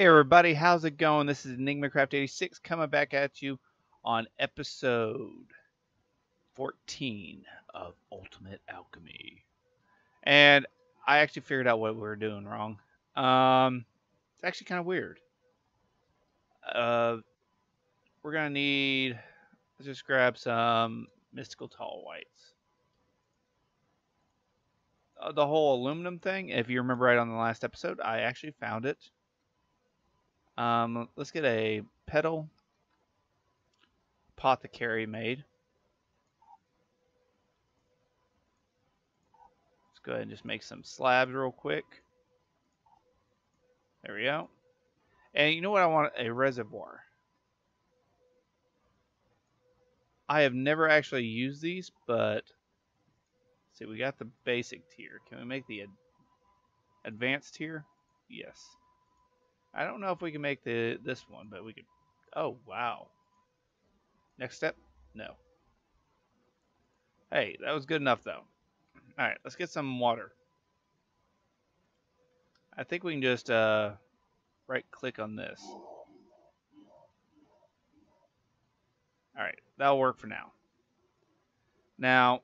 Hey everybody, how's it going? This is EnigmaCraft86 coming back at you on episode 14 of Ultimate Alchemy. And I actually figured out what we were doing wrong. It's actually kind of weird. Uh, we're gonna need, let's just grab some mystical tall whites. The whole aluminum thing, if you remember right on the last episode, I actually found it. Let's get a petal apothecary made. Let's go ahead and just make some slabs real quick. There we go. And you know what I want? A reservoir. I have never actually used these, but see, we got the basic tier. Can we make the advanced tier? Yes. I don't know if we can make this one, but we could. Oh, wow. Next step? No. Hey, that was good enough, though. All right, let's get some water. I think we can just right-click on this. All right, that'll work for now. Now,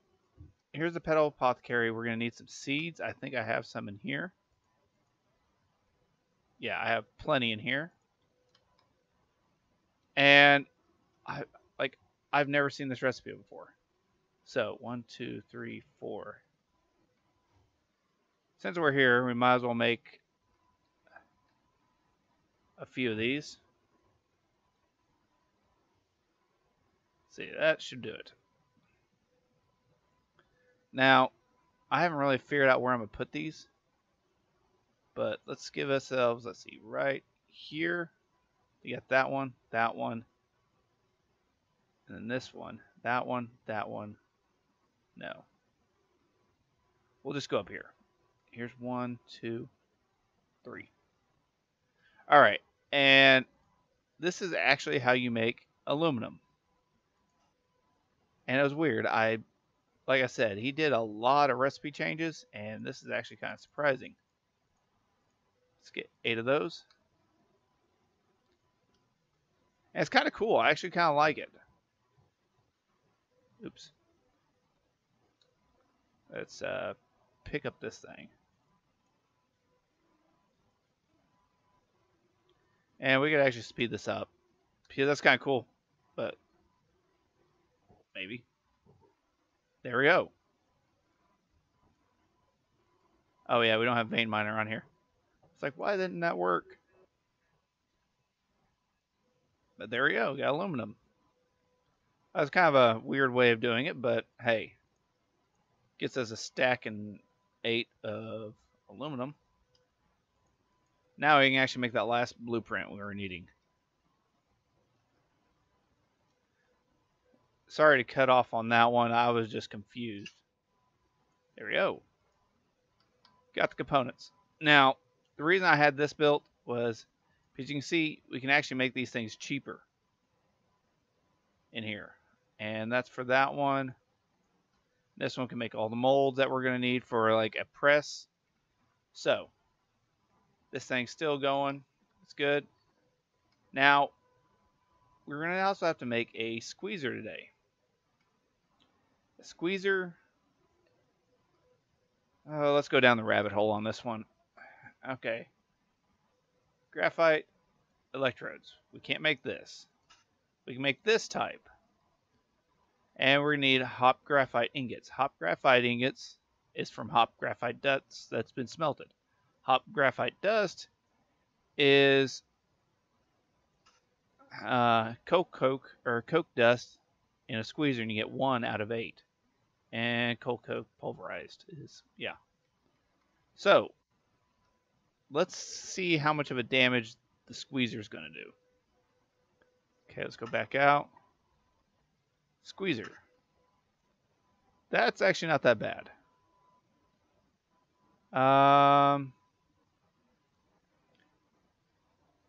here's the petal apothecary. We're going to need some seeds. I think I have some in here. Yeah, I have plenty in here. And I've never seen this recipe before. So 1, 2, 3, 4. Since we're here, we might as well make a few of these. See, that should do it. Now, I haven't really figured out where I'm going to put these. But let's give ourselves, let's see, right here. You got that one, and then this one, that one. No. We'll just go up here. Here's 1, 2, 3. All right, and this is actually how you make aluminum. And it was weird. Like I said, he did a lot of recipe changes, and this is actually kind of surprising. Let's get 8 of those. And it's kind of cool. I actually kind of like it. Oops. Let's pick up this thing. And we could actually speed this up. Because that's kind of cool. But maybe. There we go. Oh yeah, we don't have vein miner on here. It's like, why didn't that work? But there we go, got aluminum. That's kind of a weird way of doing it, but hey. Gets us a stack and 8 of aluminum. Now we can actually make that last blueprint we were needing. Sorry to cut off on that one. I was just confused. There we go. Got the components. Now, the reason I had this built was, as you can see, we can actually make these things cheaper in here. And that's for that one. This one can make all the molds that we're going to need for like a press. So, this thing's still going. It's good. Now, we're going to also have to make a squeezer today. A squeezer. Let's go down the rabbit hole on this one. Okay. Graphite electrodes. We can't make this. We can make this type. And we're going to need hop graphite ingots. Hop graphite ingots is from hop graphite dust that's been smelted. Hop graphite dust is coke dust in a squeezer, and you get 1 out of 8. And coke pulverized is, yeah. So, let's see how much of a damage the squeezer is going to do. Okay, let's go back out. Squeezer. That's actually not that bad.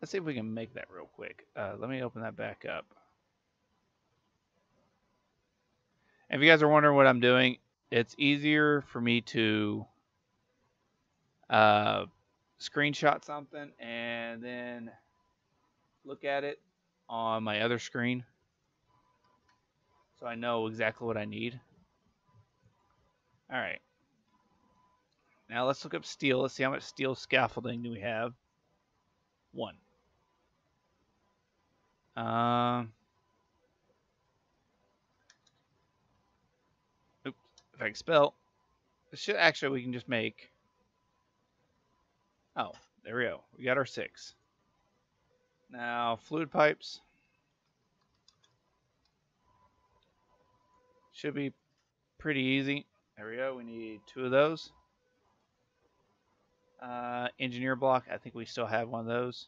Let's see if we can make that real quick. Let me open that back up. And if you guys are wondering what I'm doing, it's easier for me to screenshot something and then look at it on my other screen so I know exactly what I need. All right. Now let's look up steel. Let's see how much steel scaffolding do we have. 1. Oops. If I can spell, this should actually we can just make. Oh, there we go. We got our 6. Now fluid pipes should be pretty easy. There we go. We need 2 of those. Engineer block. I think we still have one of those.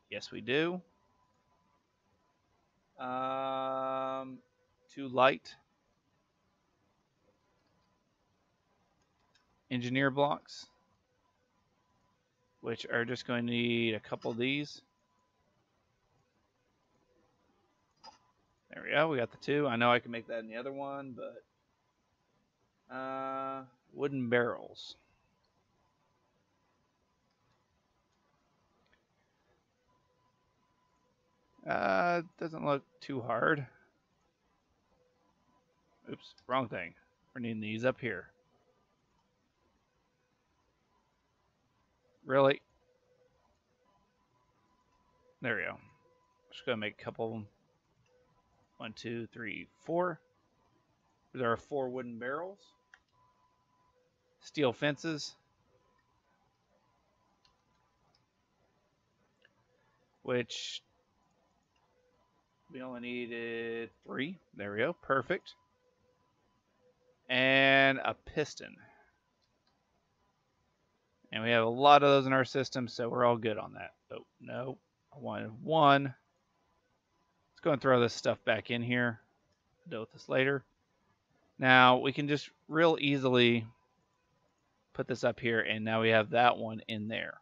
Yes, we do. 2 light engineer blocks, which are just going to need a couple of these. There we go. We got the 2. I know I can make that in the other one, but wooden barrels. Doesn't look too hard. Oops, wrong thing. We're needing these up here. Really? There we go. Just gonna make a couple of them. 1, 2, 3, 4. There are 4 wooden barrels. Steel fences. Which we only needed 3. There we go. Perfect. And a piston. And we have a lot of those in our system, so we're all good on that. Oh, no. I wanted 1. Let's go and throw this stuff back in here. I'll deal with this later. Now, we can just real easily put this up here, and now we have that one in there.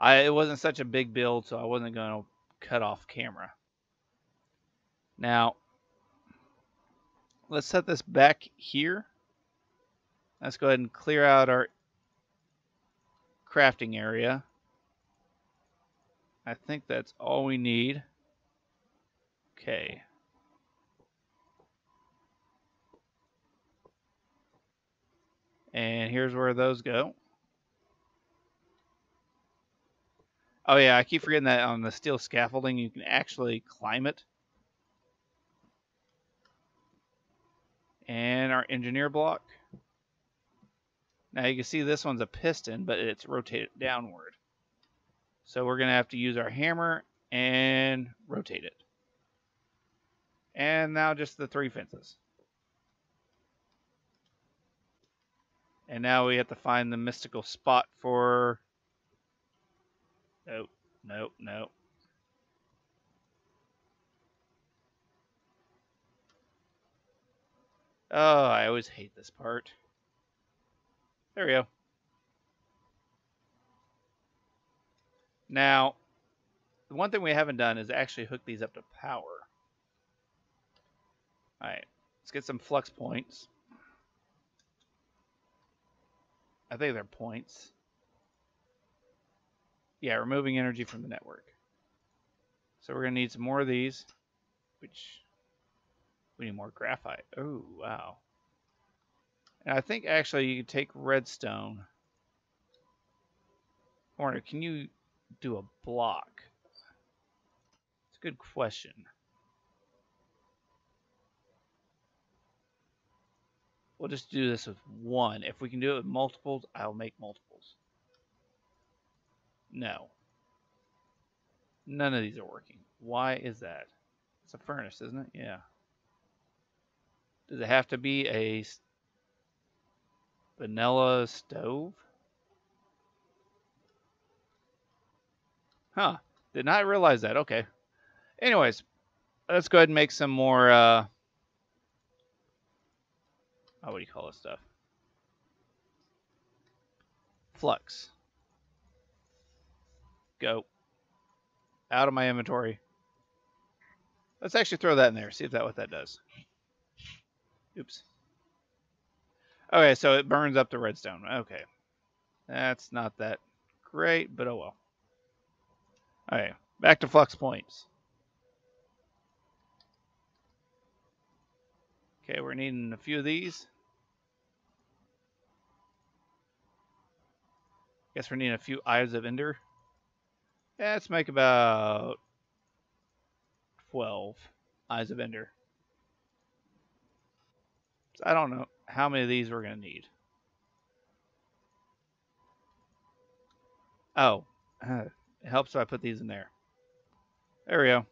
It wasn't such a big build, so I wasn't going to cut off camera. Now, let's set this back here. Let's go ahead and clear out our crafting area. I think that's all we need. Okay. And here's where those go. Oh yeah, I keep forgetting that on the steel scaffolding, you can actually climb it. And our engineer block. Now you can see this one's a piston, but it's rotated downward. So we're going to have to use our hammer and rotate it. And now just the 3 fences. And now we have to find the mystical spot for... Nope, nope, nope. Oh, I always hate this part. There we go. Now, the one thing we haven't done is actually hook these up to power. Alright, let's get some flux points. I think they're points. Yeah, removing energy from the network. So we're going to need some more of these, which we need more graphite. Oh, wow. And I think actually you can take redstone. Warner, can you do a block? It's a good question. We'll just do this with 1. If we can do it with multiples, I'll make multiples. No. None of these are working. Why is that? It's a furnace, isn't it? Yeah. Does it have to be a vanilla stove? Huh. Did not realize that. Okay. Anyways, let's go ahead and make some more, oh, what do you call this stuff? Flux. Go. Out of my inventory. Let's actually throw that in there. See if what that does. Oops. Okay, so it burns up the redstone. Okay. That's not that great, but oh well. Okay, back to flux points. Okay, we're needing a few of these. Guess we're needing a few eyes of ender. Yeah, let's make about 12 eyes of ender. So I don't know how many of these we're going to need. Oh, it helps if I put these in there. There we go.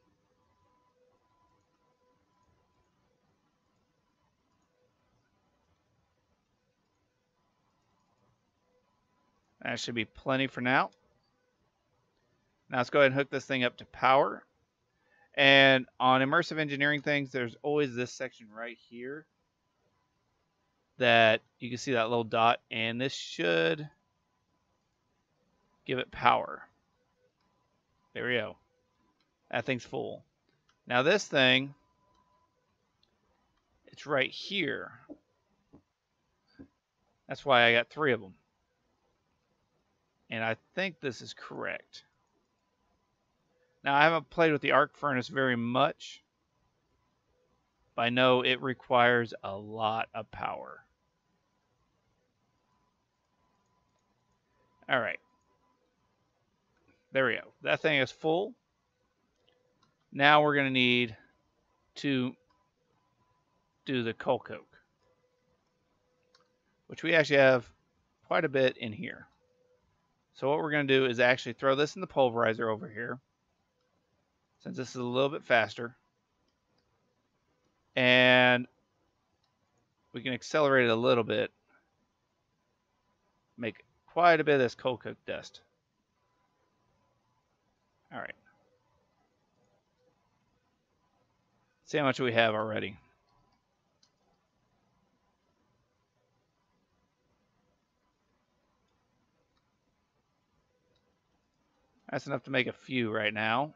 That should be plenty for now. Now let's go ahead and hook this thing up to power. And on immersive engineering things, there's always this section right here that you can see that little dot, and this should give it power. There we go. That thing's full. Now this thing, it's right here. That's why I got 3 of them. And I think this is correct. Now I haven't played with the arc furnace very much, but I know it requires a lot of power. All right. There we go. That thing is full. Now we're going to need to do the coal coke, which we actually have quite a bit in here. So what we're going to do is actually throw this in the pulverizer over here, since this is a little bit faster. And we can accelerate it a little bit, make quite a bit of this coal coke dust. All right. See how much we have already. That's enough to make a few right now.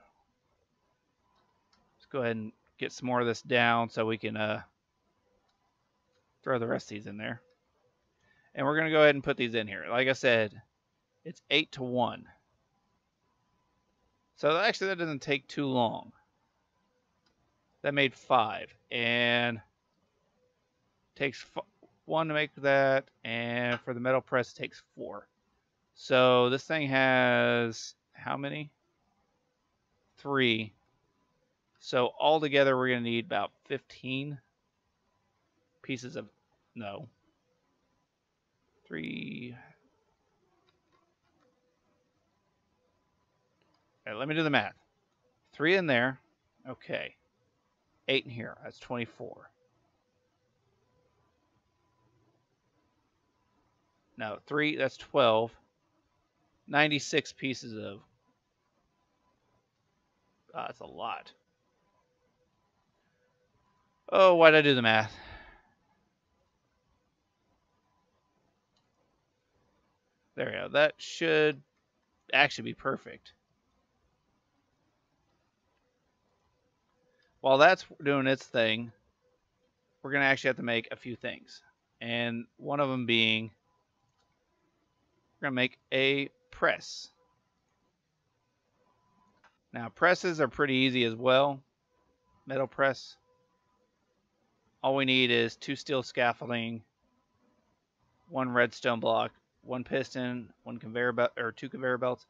Let's go ahead and get some more of this down so we can throw the rest of these in there. And we're going to go ahead and put these in here. Like I said, it's 8 to 1. So actually that doesn't take too long. That made 5. And takes 1 to make that. And for the metal press, it takes 4. So this thing has how many? 3. So altogether, we're going to need about 15 pieces of, no, 3. All right, let me do the math. 3 in there. Okay. 8 in here. That's 24. No, 3, that's 12. 96 pieces of, that's a lot. Oh, why did I do the math? There we go. That should actually be perfect. While that's doing its thing, we're going to actually have to make a few things. And one of them being, we're going to make a press. Now, presses are pretty easy as well. Metal press. All we need is 2 steel scaffolding, 1 redstone block, 1 piston, 1 conveyor belt, or 2 conveyor belts,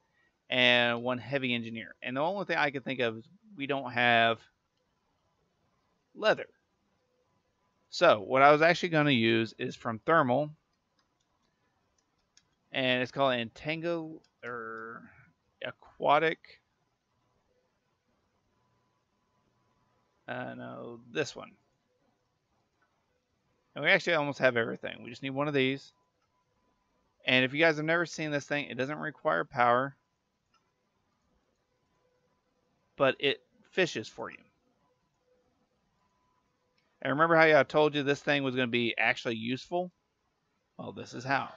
and 1 heavy engineer. And the only thing I can think of is we don't have leather. So what I was actually going to use is from thermal, and it's called Entango or Aquatic. No, this one. And we actually almost have everything. We just need one of these. And if you guys have never seen this thing, it doesn't require power, but it fishes for you. And remember how I told you this thing was going to be actually useful? Well, this is how.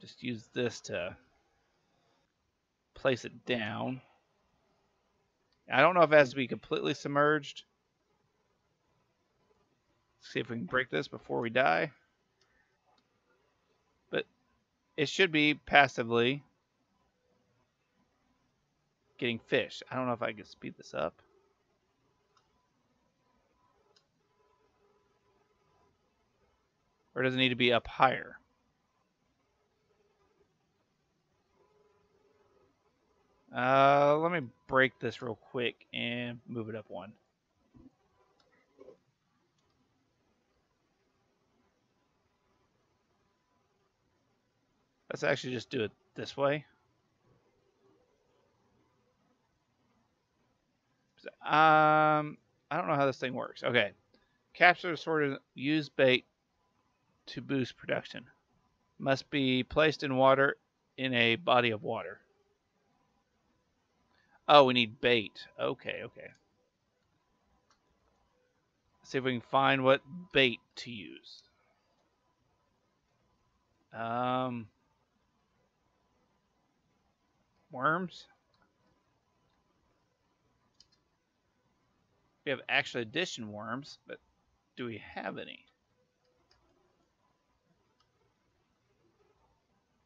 Just use this to place it down. I don't know if it has to be completely submerged. See if we can break this before we die. But it should be passively getting fish. I don't know if I can speed this up. Or does it need to be up higher? Let me break this real quick and move it up one. Let's actually just do it this way. I don't know how this thing works. Okay. Capture sort of use bait to boost production. Must be placed in water in a body of water. Oh, we need bait. Okay, okay. Let's see if we can find what bait to use. Worms. We have actual addition worms, but do we have any?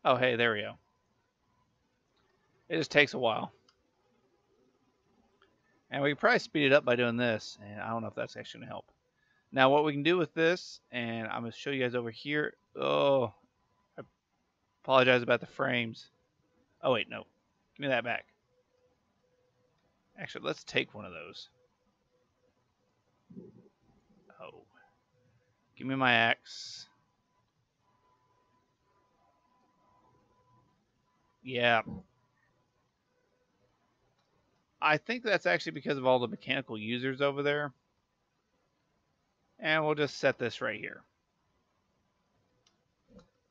Oh, hey, there we go. It just takes a while. And we can probably speed it up by doing this, and I don't know if that's actually going to help. Now, what we can do with this, and I'm going to show you guys over here. Oh, I apologize about the frames. Oh, wait, no. Give me that back. Actually, let's take one of those. Oh. Give me my axe. Yeah. I think that's actually because of all the mechanical users over there. And we'll just set this right here.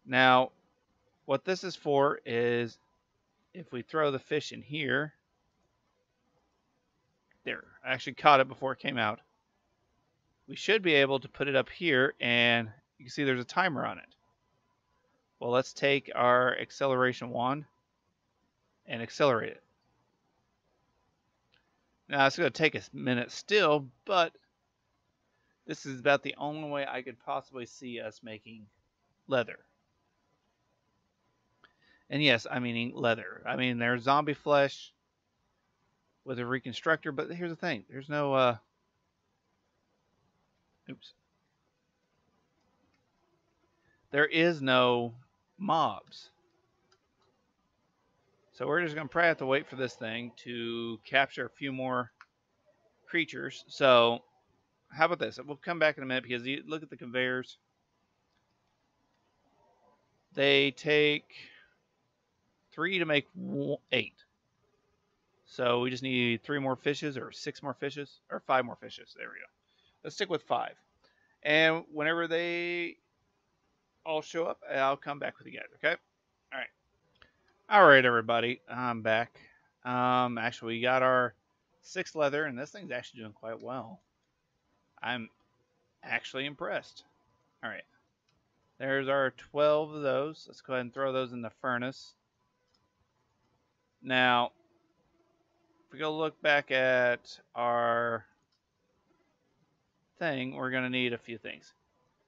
Now, what this is for is if we throw the fish in here. There, I actually caught it before it came out. We should be able to put it up here, and you can see there's a timer on it. Well, let's take our acceleration wand and accelerate it. Now, it's going to take a minute still, but this is about the only way I could possibly see us making leather. And yes, I'm meaning leather. I mean, there's zombie flesh with a reconstructor, but here's the thing. There's no, oops. There is no mobs. So we're just going to probably have to wait for this thing to capture a few more creatures. So how about this? We'll come back in a minute because you look at the conveyors. They take 3 to make 8. So we just need 3 more fishes or 6 more fishes or 5 more fishes. There we go. Let's stick with 5. And whenever they all show up, I'll come back with you guys, okay? All right. All right, everybody. I'm back. Actually, we got our 6 leather, and this thing's actually doing quite well. I'm actually impressed. All right. There's our 12 of those. Let's go ahead and throw those in the furnace. Now, if we go look back at our thing, we're going to need a few things.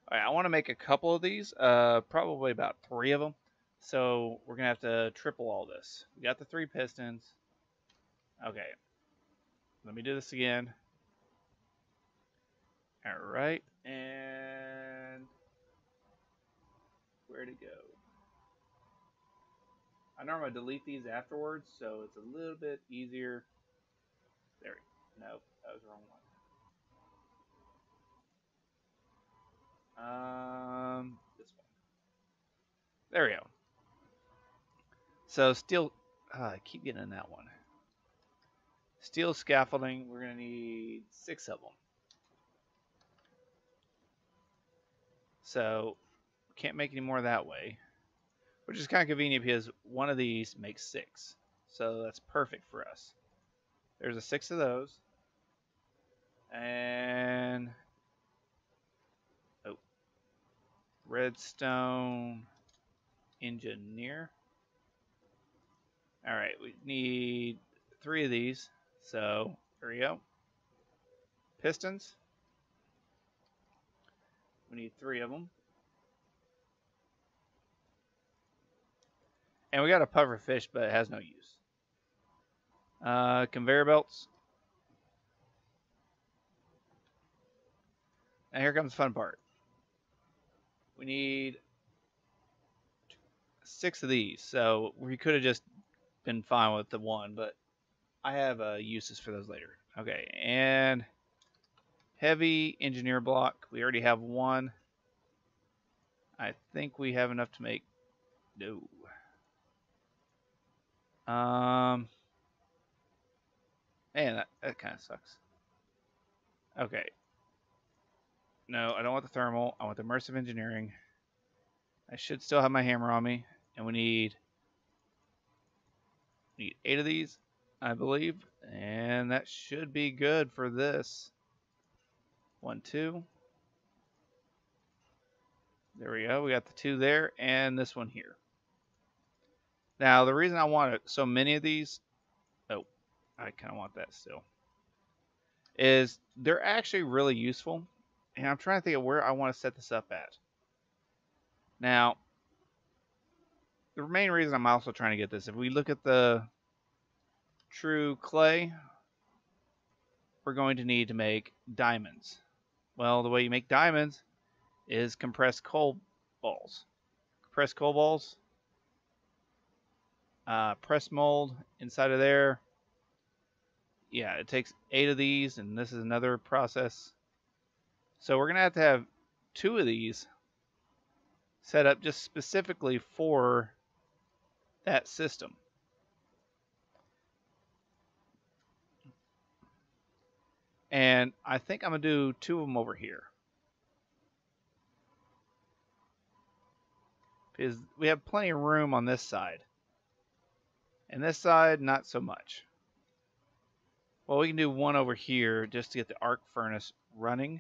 All right, I want to make a couple of these, probably about 3 of them. So we're going to have to triple all this. We got the 3 pistons. Okay. Let me do this again. All right. And where'd it go? I normally delete these afterwards, so it's a little bit easier. There we go. Nope, that was the wrong one. This one. There we go. So steel, I keep getting in that one. Steel scaffolding, we're going to need 6 of them. So can't make any more that way, which is kind of convenient because one of these makes 6. So that's perfect for us. There's a 6 of those. And oh, redstone engineer. All right, we need 3 of these. So there we go. Pistons. We need 3 of them. And we got a puffer fish, but it has no use. Conveyor belts. And here comes the fun part. We need 6 of these. So we could have just been fine with the 1, but I have uses for those later. Okay, and heavy engineer block. We already have 1. I think we have enough to make. No. Man, that kind of sucks. Okay. No, I don't want the thermal. I want the immersive engineering. I should still have my hammer on me, and we need 8 of these, I believe, and that should be good for this. 1, 2. There we go. We got the 2 there, and this one here. Now, the reason I want so many of these, oh, I kind of want that still, is they're actually really useful, and I'm trying to think of where I want to set this up at. Now, the main reason I'm also trying to get this, if we look at the true clay, we're going to need to make diamonds. Well, the way you make diamonds is compressed coal balls. Compressed coal balls, press mold inside of there. Yeah, it takes 8 of these, and this is another process. So we're going to have 2 of these set up just specifically for that system. And I think I'm going to do 2 of them over here, because we have plenty of room on this side. And this side, not so much. Well, we can do 1 over here just to get the arc furnace running.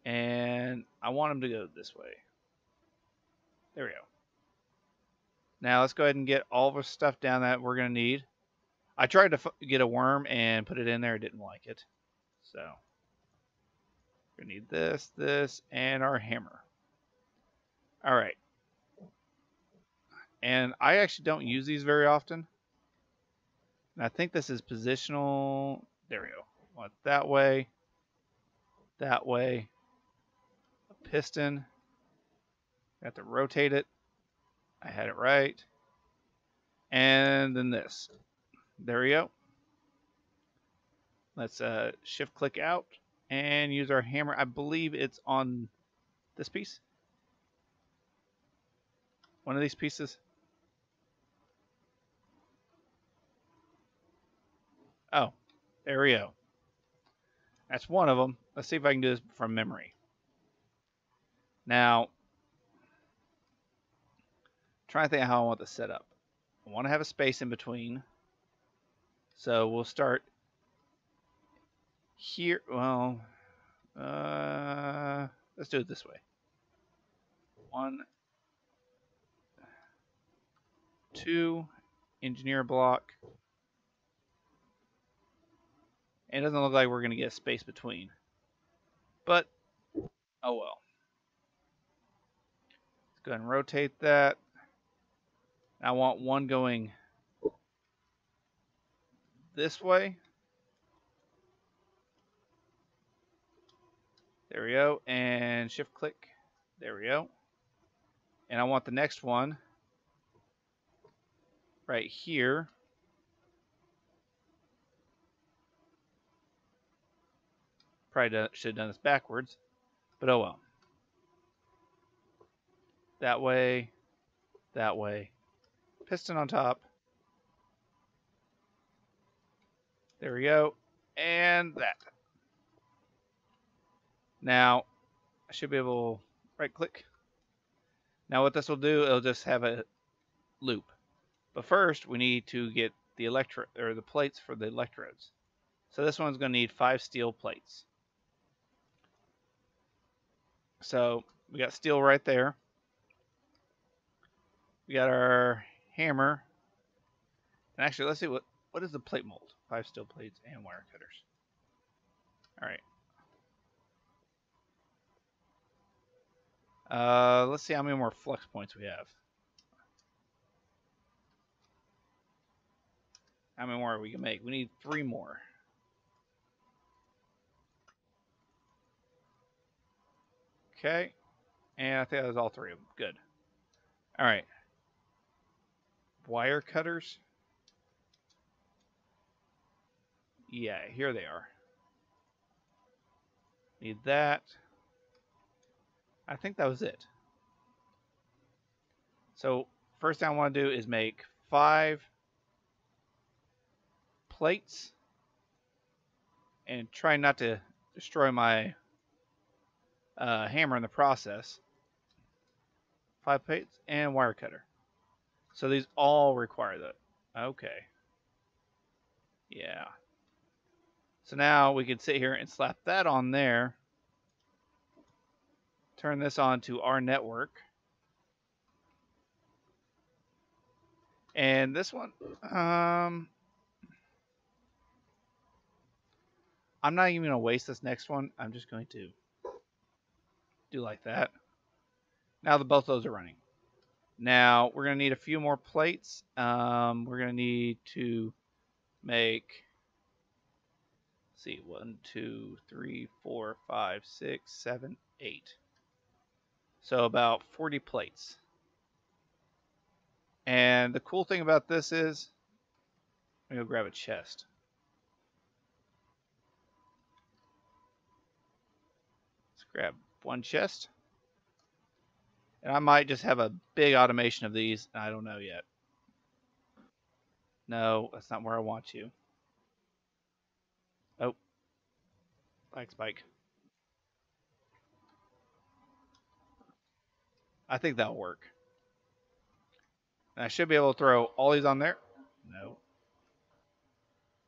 And I want them to go this way. There we go. Now let's go ahead and get all of our stuff down that we're going to need. I tried to get a worm and put it in there. Didn't like it. So we need this, this, and our hammer. All right. And I actually don't use these very often. And I think this is positional. There we go. Want it that way. That way. A piston. Got to rotate it. I had it right. And then this. There we go. Let's shift click out and use our hammer. I believe it's on this piece. One of these pieces. Oh, there we go. That's one of them. Let's see if I can do this from memory. Now, trying to think of how I want this set up. I want to have a space in between. So we'll start here. Well, let's do it this way. 1, 2, engineer block. And it doesn't look like we're going to get a space between. But, oh well. Let's go ahead and rotate that. I want 1 going this way. There we go. And shift click. There we go. And I want the next one right here. Probably should have done this backwards, but oh well. That way, that way. Piston on top. There we go. And that. Now, I should be able to right click. Now what this will do, it'll just have a loop. But first, we need to get the the plates for the electrodes. So this one's going to need 5 steel plates. So we got steel right there. We got our hammer. And actually, let's see what is the plate mold. 5 steel plates and wire cutters. All right. Let's see how many more flux points we have. How many more we can make? We need 3 more. Okay. And I think that was all 3 of them. Good. All right. Wire cutters. Yeah, here they are. Need that. I think that was it. So first thing I want to do is make 5 plates and try not to destroy my hammer in the process. 5 plates and wire cutter. So these all require that. Okay. Yeah. So now we can sit here and slap that on there. Turn this on to our network. And this one, I'm not even going to waste this next one. I'm just going to do like that. Now both of those are running. Now we're going to need a few more plates. We're going to need to make, let's see, 1, 2, 3, 4, 5, 6, 7, 8. So about 40 plates. And the cool thing about this is, I'm going to go grab a chest. Let's grab one chest. And I might just have a big automation of these. I don't know yet. No, that's not where I want you. Oh, lag spike. I think that'll work. And I should be able to throw all these on there. No.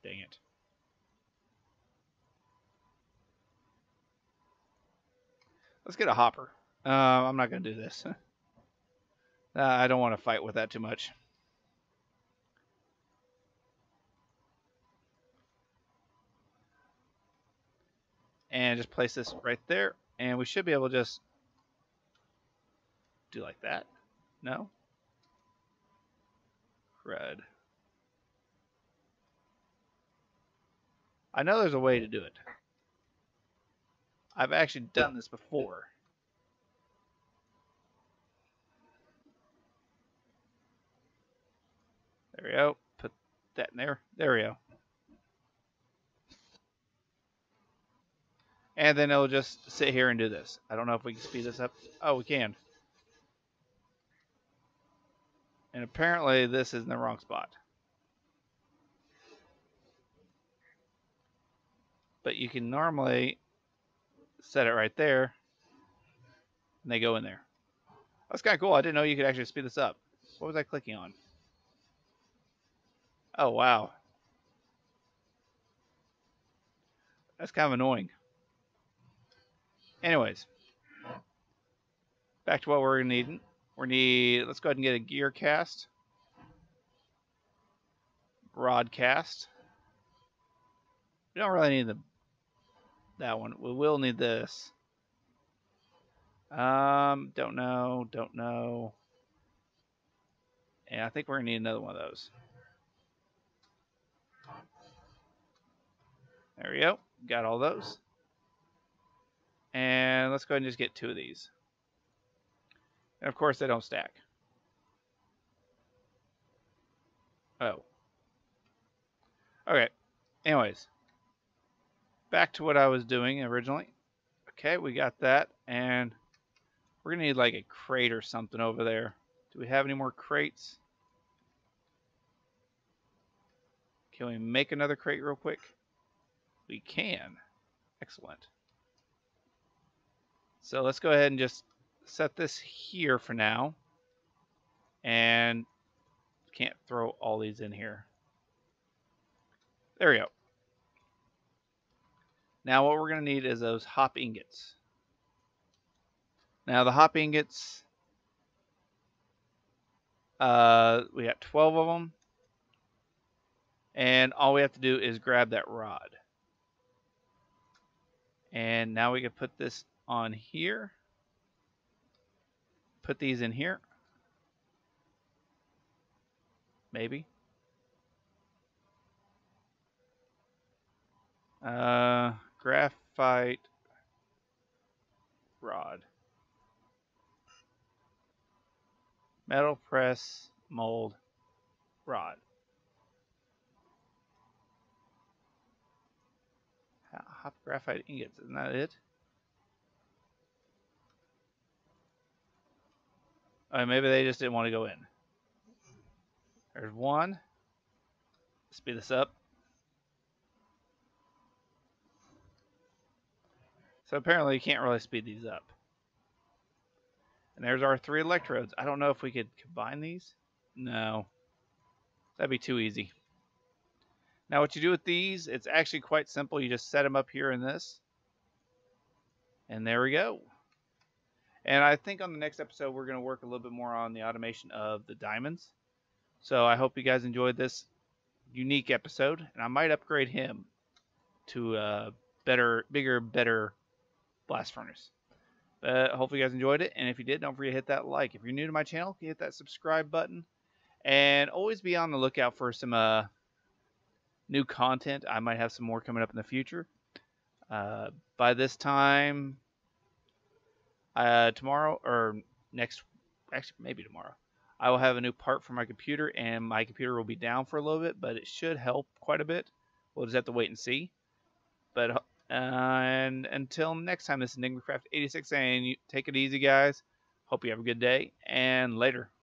Dang it. Let's get a hopper. I'm not going to do this. I don't want to fight with that too much. And just place this right there. And we should be able to just do like that. No? Crud. I know there's a way to do it. I've actually done this before. There we go. Put that in there. There we go. And then it'll just sit here and do this. I don't know if we can speed this up. Oh, we can. And apparently this is in the wrong spot. But you can normally set it right there. And they go in there. That's kind of cool. I didn't know you could actually speed this up. What was I clicking on? Oh, wow. That's kind of annoying. Anyways. Back to what we're needing. Let's go ahead and get a gear cast. Broadcast. We don't really need that one. We will need this. Don't know. And I think we're gonna need another one of those. There we go. Got all those. And let's go ahead and just get 2 of these. And of course they don't stack. Oh. Okay. Anyways. Back to what I was doing originally. Okay, we got that. And we're going to need like a crate or something over there. Do we have any more crates? Can we make another crate real quick? We can. Excellent. So let's go ahead and just set this here for now. And can't throw all these in here. There we go. Now what we're going to need is those hop ingots. Now the hop ingots, we got 12 of them. And all we have to do is grab that rod. And now we can put this on here. put these in here. Maybe. Graphite rod. Metal press mold rod. Hot graphite ingots. Isn't that it? Oh, maybe they just didn't want to go in. There's one. Speed this up. So apparently you can't really speed these up. And there's our 3 electrodes. I don't know if we could combine these. No. That'd be too easy. Now what you do with these, it's actually quite simple. You just set them up here in this. And there we go. And I think on the next episode, we're going to work a little bit more on the automation of the diamonds. So I hope you guys enjoyed this unique episode. And I might upgrade him to a bigger, better blast furnace. But hopefully you guys enjoyed it. And if you did, don't forget to hit that like. If you're new to my channel, you hit that subscribe button. And always be on the lookout for some new content. I might have some more coming up in the future. By this time, tomorrow or next, actually maybe tomorrow, I will have a new part for my computer, and my computer will be down for a little bit, but it should help quite a bit. We'll just have to wait and see. But and until next time, this is EnigmaCraft86 saying, take it easy, guys. Hope you have a good day, and later.